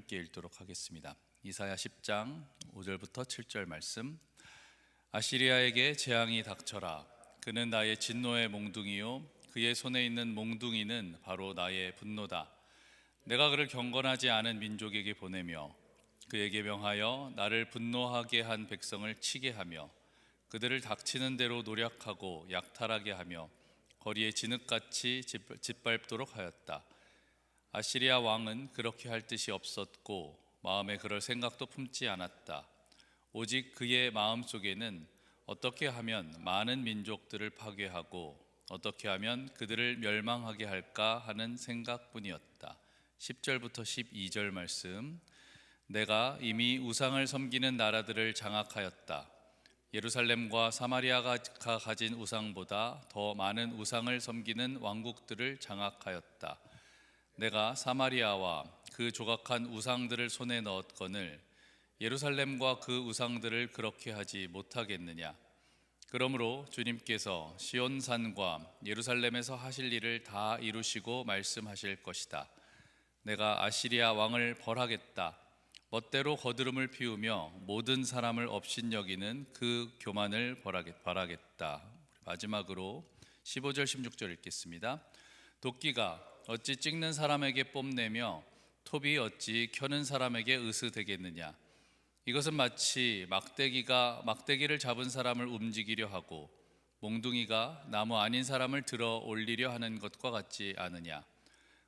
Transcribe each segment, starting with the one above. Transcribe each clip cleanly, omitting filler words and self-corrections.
함께 읽도록 하겠습니다. 이사야 10장 5절부터 7절 말씀. 아시리아에게 재앙이 닥쳐라. 그는 나의 진노의 몽둥이요 그의 손에 있는 몽둥이는 바로 나의 분노다. 내가 그를 경건하지 않은 민족에게 보내며 그에게 명하여 나를 분노하게 한 백성을 치게 하며 그들을 닥치는 대로 노략하고 약탈하게 하며 거리에 진흙같이 짓밟도록 하였다. 아시리아 왕은 그렇게 할 뜻이 없었고 마음에 그럴 생각도 품지 않았다. 오직 그의 마음속에는 어떻게 하면 많은 민족들을 파괴하고 어떻게 하면 그들을 멸망하게 할까 하는 생각뿐이었다. 10절부터 12절 말씀. 내가 이미 우상을 섬기는 나라들을 장악하였다. 예루살렘과 사마리아가 가진 우상보다 더 많은 우상을 섬기는 왕국들을 장악하였다. 내가 사마리아와 그 조각한 우상들을 손에 넣었거늘 예루살렘과 그 우상들을 그렇게 하지 못하겠느냐. 그러므로 주님께서 시온산과 예루살렘에서 하실 일을 다 이루시고 말씀하실 것이다. 내가 아시리아 왕을 벌하겠다. 멋대로 거드름을 피우며 모든 사람을 업신여기는 그 교만을 벌하겠다. 마지막으로 15절 16절 읽겠습니다. 도끼가 어찌 찍는 사람에게 뽐내며 톱이 어찌 켜는 사람에게 의스되겠느냐. 이것은 마치 막대기를 잡은 사람을 움직이려 하고 몽둥이가 나무 아닌 사람을 들어 올리려 하는 것과 같지 않으냐.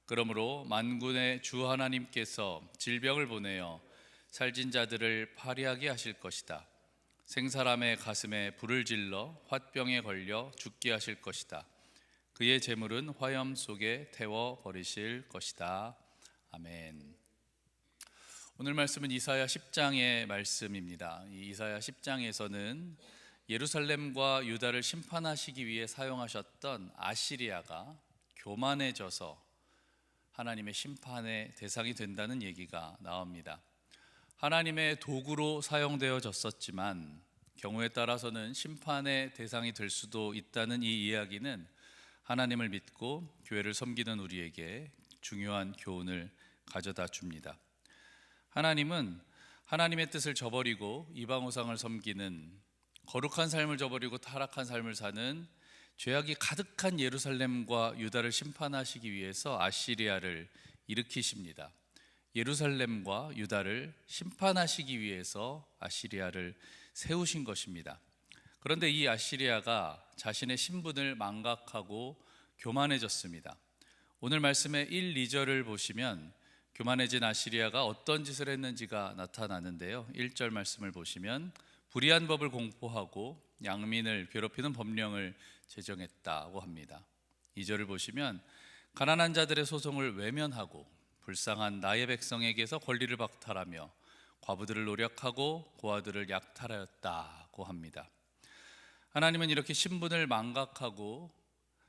그러므로 만군의 주 하나님께서 질병을 보내어 살진 자들을 파리하게 하실 것이다. 생사람의 가슴에 불을 질러 화병에 걸려 죽게 하실 것이다. 그의 재물은 화염 속에 태워 버리실 것이다. 아멘. 오늘 말씀은 이사야 10장의 말씀입니다. 이 이사야 10장에서는 예루살렘과 유다를 심판하시기 위해 사용하셨던 아시리아가 교만해져서 하나님의 심판의 대상이 된다는 얘기가 나옵니다. 하나님의 도구로 사용되어졌었지만 경우에 따라서는 심판의 대상이 될 수도 있다는 이 이야기는 하나님을 믿고 교회를 섬기는 우리에게 중요한 교훈을 가져다 줍니다. 하나님은 하나님의 뜻을 저버리고 이방 우상을 섬기는 거룩한 삶을 저버리고 타락한 삶을 사는 죄악이 가득한 예루살렘과 유다를 심판하시기 위해서 아시리아를 일으키십니다. 예루살렘과 유다를 심판하시기 위해서 아시리아를 세우신 것입니다. 그런데 이 아시리아가 자신의 신분을 망각하고 교만해졌습니다. 오늘 말씀의 1, 2절을 보시면 교만해진 아시리아가 어떤 짓을 했는지가 나타나는데요. 1절 말씀을 보시면 불의한 법을 공포하고 양민을 괴롭히는 법령을 제정했다고 합니다. 2절을 보시면 가난한 자들의 소송을 외면하고 불쌍한 나의 백성에게서 권리를 박탈하며 과부들을 노력하고 고아들을 약탈하였다고 합니다. 하나님은 이렇게 신분을 망각하고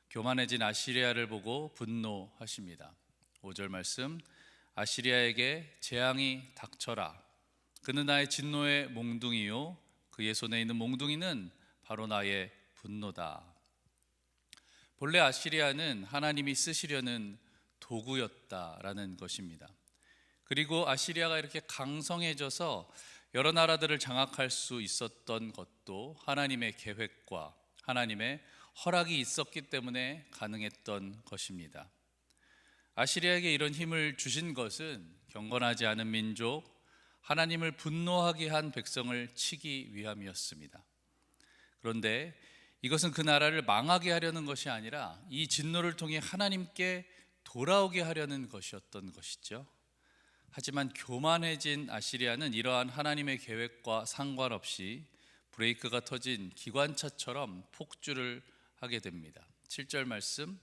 교만해진 아시리아를 보고 분노하십니다. 5절 말씀. 아시리아에게 재앙이 닥쳐라. 그는 나의 진노의 몽둥이요 그의 손에 있는 몽둥이는 바로 나의 분노다. 본래 아시리아는 하나님이 쓰시려는 도구였다라는 것입니다. 그리고 아시리아가 이렇게 강성해져서 여러 나라들을 장악할 수 있었던 것도 하나님의 계획과 하나님의 허락이 있었기 때문에 가능했던 것입니다. 아시리아에게 이런 힘을 주신 것은 경건하지 않은 민족, 하나님을 분노하게 한 백성을 치기 위함이었습니다. 그런데 이것은 그 나라를 망하게 하려는 것이 아니라 이 진노를 통해 하나님께 돌아오게 하려는 것이었던 것이죠. 하지만 교만해진 아시리아는 이러한 하나님의 계획과 상관없이 브레이크가 터진 기관차처럼 폭주를 하게 됩니다. 7절 말씀.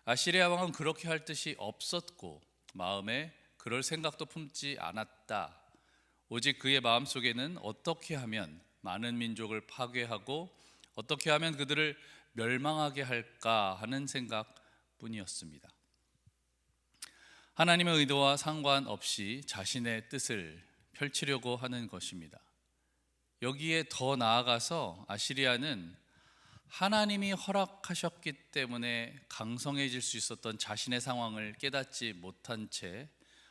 아시리아 왕은 그렇게 할 뜻이 없었고 마음에 그럴 생각도 품지 않았다. 오직 그의 마음속에는 어떻게 하면 많은 민족을 파괴하고 어떻게 하면 그들을 멸망하게 할까 하는 생각뿐이었습니다. 하나님의 의도와 상관없이 자신의 뜻을 펼치려고 하는 것입니다. 여기에 더 나아가서 아시리아는 하나님이 허락하셨기 때문에 강성해질 수 있었던 자신의 상황을 깨닫지 못한 채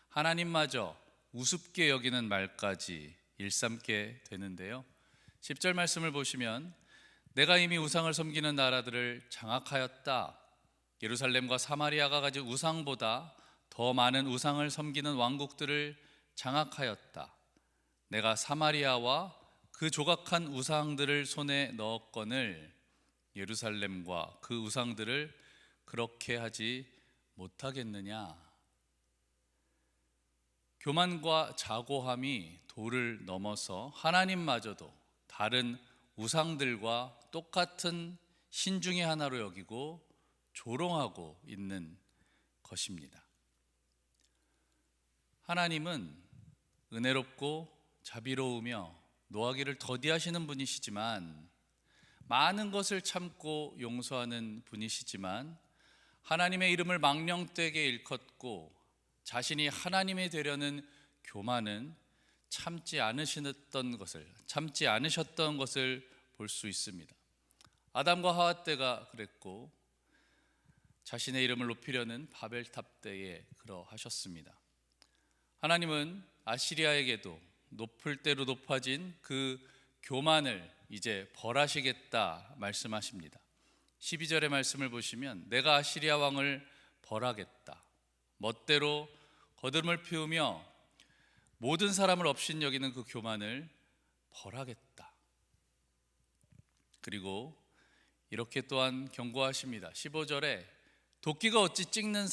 하나님마저 우습게 여기는 말까지 일삼게 되는데요. 10절 말씀을 보시면 내가 이미 우상을 섬기는 나라들을 장악하였다. 예루살렘과 사마리아가 가진 우상보다 더 많은 우상을 섬기는 왕국들을 장악하였다. 내가 사마리아와 그 조각한 우상들을 손에 넣었거늘 예루살렘과 그 우상들을 그렇게 하지 못하겠느냐. 교만과 자고함이 도를 넘어서 하나님마저도 다른 우상들과 똑같은 신중의 하나로 여기고 조롱하고 있는 것입니다. 하나님은 은혜롭고 자비로우며 노하기를 더디하시는 분이시지만, 많은 것을 참고 용서하는 분이시지만, 하나님의 이름을 망령되게 일컫고 자신이 하나님이 되려는 교만은 참지 않으셨던 것을 볼 수 있습니다. 아담과 하와 때가 그랬고, 자신의 이름을 높이려는 바벨탑 때에 그러하셨습니다. 하나님은 아시리아에게도 높을 대로 높아진 그 교만을 이제 벌하시겠다 말씀하십니다. 12절의 말씀을 보시면 내가 아시리아 왕을 벌하겠다. 멋대로 거듭을 피우며 모든 사람을 업신여기는 그 교만을 벌하겠다. 그리고 이렇게 또한 경고하십니다. 15절에 도끼가 어찌 찍는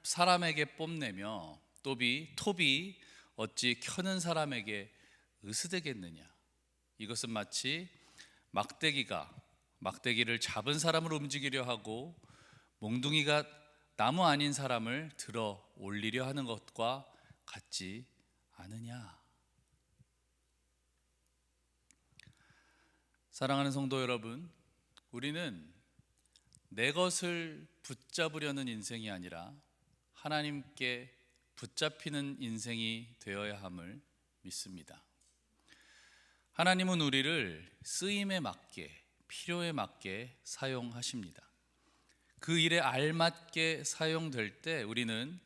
사람에게 뽐내며 톱이 어찌 켜는 사람에게 으스대겠느냐. 이것은 마치 막대기를 잡은 사람을 움직이려 하고 몽둥이가 나무 아닌 사람을 들어 올리려 하는 것과 같지 않으냐. 사랑하는 성도 여러분, 우리는 내 것을 붙잡으려는 인생이 아니라 하나님께 붙잡히는 인생이 되어야 함을 믿습니다. 하나님은 우리를 쓰임에 맞게, 필요에 맞게 사용하십니다. 그 일에 알맞게 사용될 때 우리는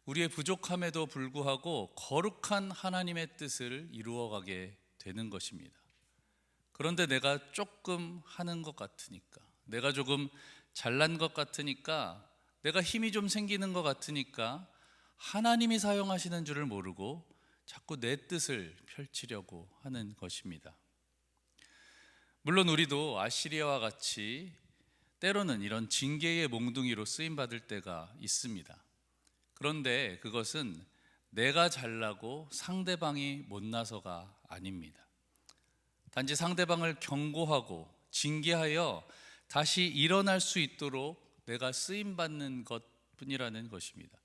우리의 부족함에도 불구하고 거룩한 하나님의 뜻을 이루어가게 되는 것입니다. 그런데 내가 조금 하는 것 같으니까, 내가 조금 잘난 것 같으니까, 내가 힘이 좀 생기는 것 같으니까 하나님이 사용하시는 줄을 모르고 자꾸 내 뜻을 펼치려고 하는 것입니다. 물론 우리도 아시리아와 같이 때로는 이런 징계의 몽둥이로 쓰임받을 때가 있습니다. 그런데 그것은 내가 잘나고 상대방이 못나서가 아닙니다. 단지 상대방을 경고하고 징계하여 다시 일어날 수 있도록 내가 쓰임받는 것뿐이라는 것입니다.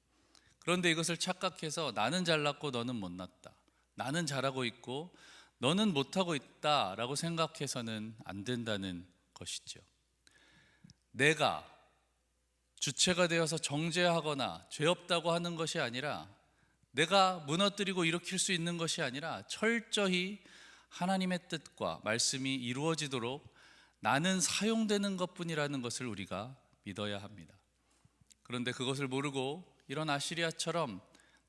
그런데 이것을 착각해서 나는 잘났고 너는 못났다, 나는 잘하고 있고 너는 못하고 있다라고 생각해서는 안 된다는 것이죠. 내가 주체가 되어서 정죄하거나 죄 없다고 하는 것이 아니라, 내가 무너뜨리고 일으킬 수 있는 것이 아니라 철저히 하나님의 뜻과 말씀이 이루어지도록 나는 사용되는 것뿐이라는 것을 우리가 믿어야 합니다. 그런데 그것을 모르고 이런 아시리아처럼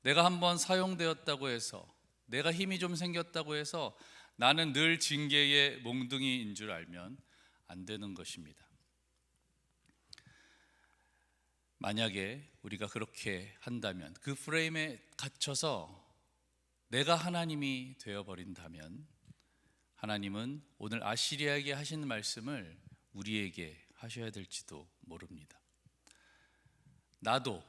내가 한번 사용되었다고 해서, 내가 힘이 좀 생겼다고 해서 나는 늘 징계의 몽둥이인 줄 알면 안 되는 것입니다. 만약에 우리가 그렇게 한다면, 그 프레임에 갇혀서 내가 하나님이 되어버린다면, 하나님은 오늘 아시리아에게 하신 말씀을 우리에게 하셔야 될지도 모릅니다. 나도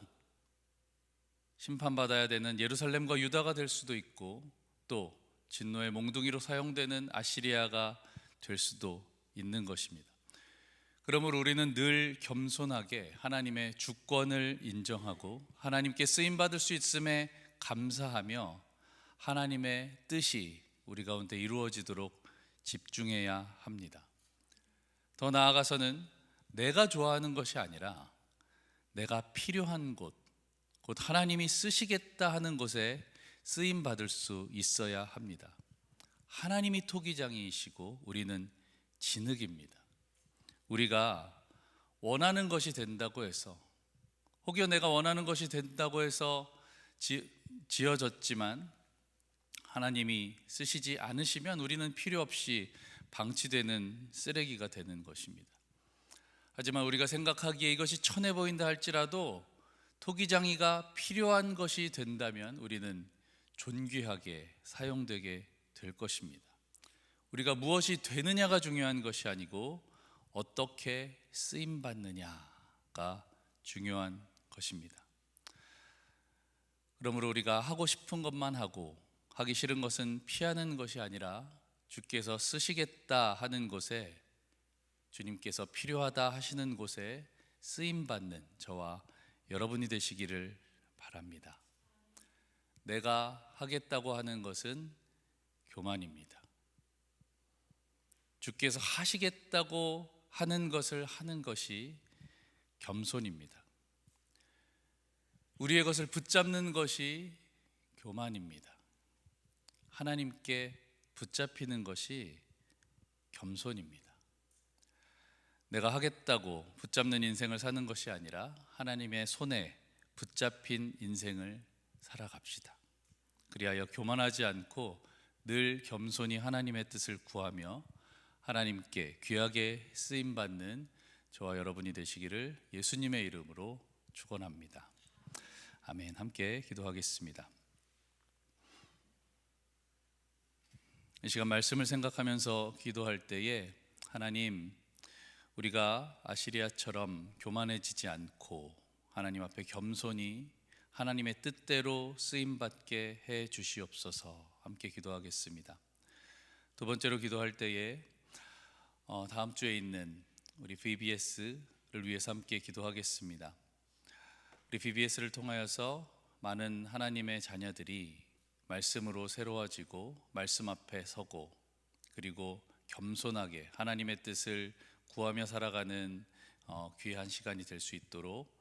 심판받아야 되는 예루살렘과 유다가 될 수도 있고, 또 진노의 몽둥이로 사용되는 아시리아가 될 수도 있는 것입니다. 그러므로 우리는 늘 겸손하게 하나님의 주권을 인정하고 하나님께 쓰임받을 수 있음에 감사하며 하나님의 뜻이 우리 가운데 이루어지도록 집중해야 합니다. 더 나아가서는 내가 좋아하는 것이 아니라 내가 필요한 곳, 곧 하나님이 쓰시겠다 하는 곳에 쓰임받을 수 있어야 합니다. 하나님이 토기장이시고 우리는 진흙입니다. 우리가 원하는 것이 된다고 해서, 혹여 내가 원하는 것이 된다고 해서 지어졌지만 하나님이 쓰시지 않으시면 우리는 필요 없이 방치되는 쓰레기가 되는 것입니다. 하지만 우리가 생각하기에 이것이 천해 보인다 할지라도 토기장이가 필요한 것이 된다면 우리는 존귀하게 사용되게 될 것입니다. 우리가 무엇이 되느냐가 중요한 것이 아니고 어떻게 쓰임 받느냐가 중요한 것입니다. 그러므로 우리가 하고 싶은 것만 하고 하기 싫은 것은 피하는 것이 아니라 주께서 쓰시겠다 하는 곳에, 주님께서 필요하다 하시는 곳에 쓰임 받는 저와 여러분이 되시기를 바랍니다. 내가 하겠다고 하는 것은 교만입니다. 주께서 하시겠다고 하는 것을 하는 것이 겸손입니다. 우리의 것을 붙잡는 것이 교만입니다. 하나님께 붙잡히는 것이 겸손입니다. 내가 하겠다고 붙잡는 인생을 사는 것이 아니라 하나님의 손에 붙잡힌 인생을 살아갑시다. 그리하여 교만하지 않고 늘 겸손히 하나님의 뜻을 구하며 하나님께 귀하게 쓰임받는 저와 여러분이 되시기를 예수님의 이름으로 축원합니다. 아멘. 함께 기도하겠습니다. 이 시간 말씀을 생각하면서 기도할 때에 하나님, 우리가 아시리아처럼 교만해지지 않고 하나님 앞에 겸손히 하나님의 뜻대로 쓰임받게 해 주시옵소서. 함께 기도하겠습니다. 두 번째로 기도할 때에 다음 주에 있는 우리 VBS를 위해서 함께 기도하겠습니다. 우리 VBS를 통하여서 많은 하나님의 자녀들이 말씀으로 새로워지고 말씀 앞에 서고 그리고 겸손하게 하나님의 뜻을 구하며 살아가는 귀한 시간이 될 수 있도록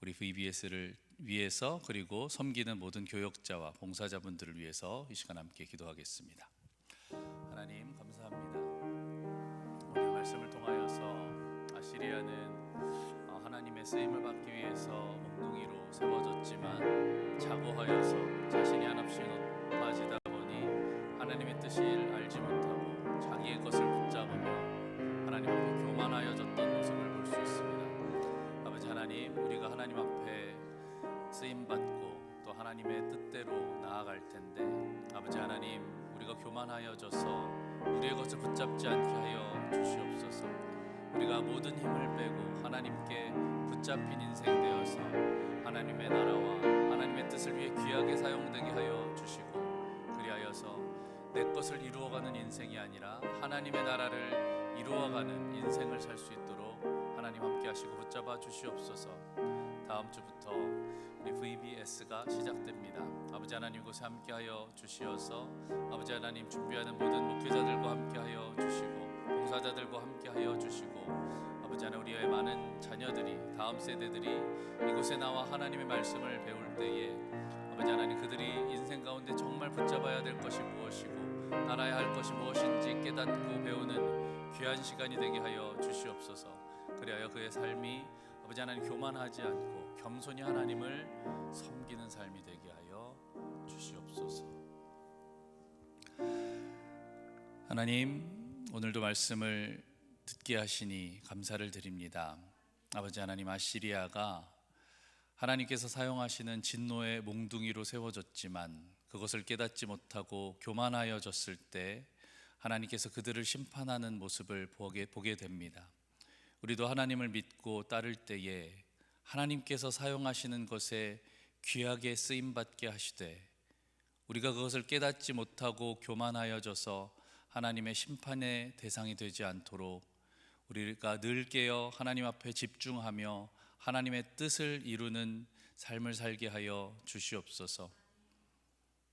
우리 VBS를 위해서 그리고 섬기는 모든 교역자와 봉사자분들을 위해서 이 시간 함께 기도하겠습니다. 하나님 감사합니다. 오늘 말씀을 통하여서 아시리아는 하나님의 쓰임을 받기 위해서 몽둥이로 세워졌지만 자고하여서 자신이 한없이 높아지다 보니 하나님의 뜻을 알지 못하고 자기의 것을 붙잡으며 하나님 앞에 교만하여졌던 모습을 볼 수 있습니다. 아버지 하나님, 우리가 하나님 앞에 쓰임받고 또 하나님의 뜻대로 나아갈 텐데 아버지 하나님, 우리가 교만하여져서 우리의 것을 붙잡지 않게 하여 주시옵소서. 우리가 모든 힘을 빼고 하나님께 붙잡힌 인생 되어서 하나님의 나라와 하나님의 뜻을 위해 귀하게 사용되게 하여 주시고 그리하여서 내 것을 이루어가는 인생이 아니라 하나님의 나라를 이루어가는 인생을 살 수 있도록 하나님 함께 하시고 붙잡아 주시옵소서. 다음 주부터 우리 VBS가 시작됩니다. 아버지 하나님 이곳에 함께하여 주시어서 아버지 하나님 준비하는 모든 목회자들과 함께하여 주시고 봉사자들과 함께하여 주시고 아버지 하나님 우리의 많은 자녀들이 다음 세대들이 이곳에 나와 하나님의 말씀을 배울 때에 아버지 하나님 그들이 인생 가운데 정말 붙잡아야 될 것이 무엇이고 알아야 할 것이 무엇인지 깨닫고 배우는 귀한 시간이 되게 하여 주시옵소서. 그리하여 그의 삶이 아버지 하나님 교만하지 않고 겸손히 하나님을 섬기는 삶이 되게 하여 주시옵소서. 하나님, 오늘도 말씀을 듣게 하시니 감사를 드립니다. 아버지 하나님, 아시리아가 하나님께서 사용하시는 진노의 몽둥이로 세워졌지만 그것을 깨닫지 못하고 교만하여졌을 때 하나님께서 그들을 심판하는 모습을 보게 됩니다. 우리도 하나님을 믿고 따를 때에 하나님께서 사용하시는 것에 귀하게 쓰임받게 하시되 우리가 그것을 깨닫지 못하고 교만하여져서 하나님의 심판의 대상이 되지 않도록 우리가 늘 깨어 하나님 앞에 집중하며 하나님의 뜻을 이루는 삶을 살게 하여 주시옵소서.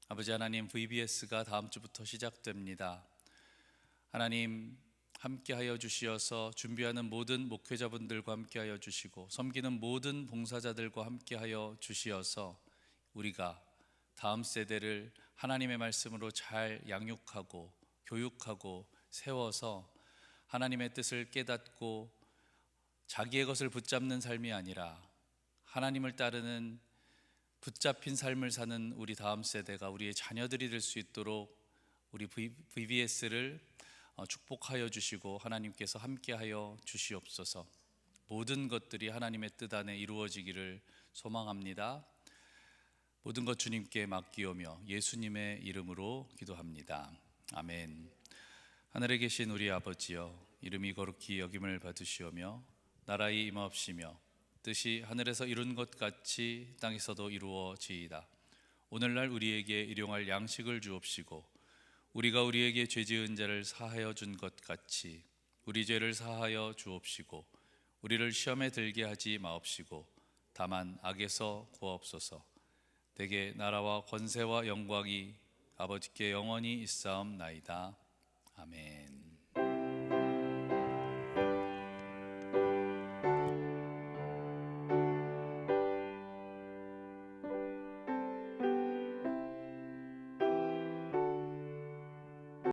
아버지 하나님, VBS가 다음 주부터 시작됩니다. 하나님 함께하여 주시어서 준비하는 모든 목회자분들과 함께하여 주시고 섬기는 모든 봉사자들과 함께하여 주시어서 우리가 다음 세대를 하나님의 말씀으로 잘 양육하고 교육하고 세워서 하나님의 뜻을 깨닫고 자기의 것을 붙잡는 삶이 아니라 하나님을 따르는 붙잡힌 삶을 사는 우리 다음 세대가 우리의 자녀들이 될 수 있도록 우리 VBS를 축복하여 주시고 하나님께서 함께하여 주시옵소서. 모든 것들이 하나님의 뜻 안에 이루어지기를 소망합니다. 모든 것 주님께 맡기오며 예수님의 이름으로 기도합니다. 아멘. 하늘에 계신 우리 아버지여, 이름이 거룩히 여김을 받으시오며 나라의 임하옵시며 뜻이 하늘에서 이룬 것 같이 땅에서도 이루어지이다. 오늘날 우리에게 일용할 양식을 주옵시고 우리가 우리에게 죄 지은 자를 사하여 준 것 같이 우리 죄를 사하여 주옵시고 우리를 시험에 들게 하지 마옵시고 다만 악에서 구하옵소서. 대개 나라와 권세와 영광이 아버지께 영원히 있사옵나이다. 아멘.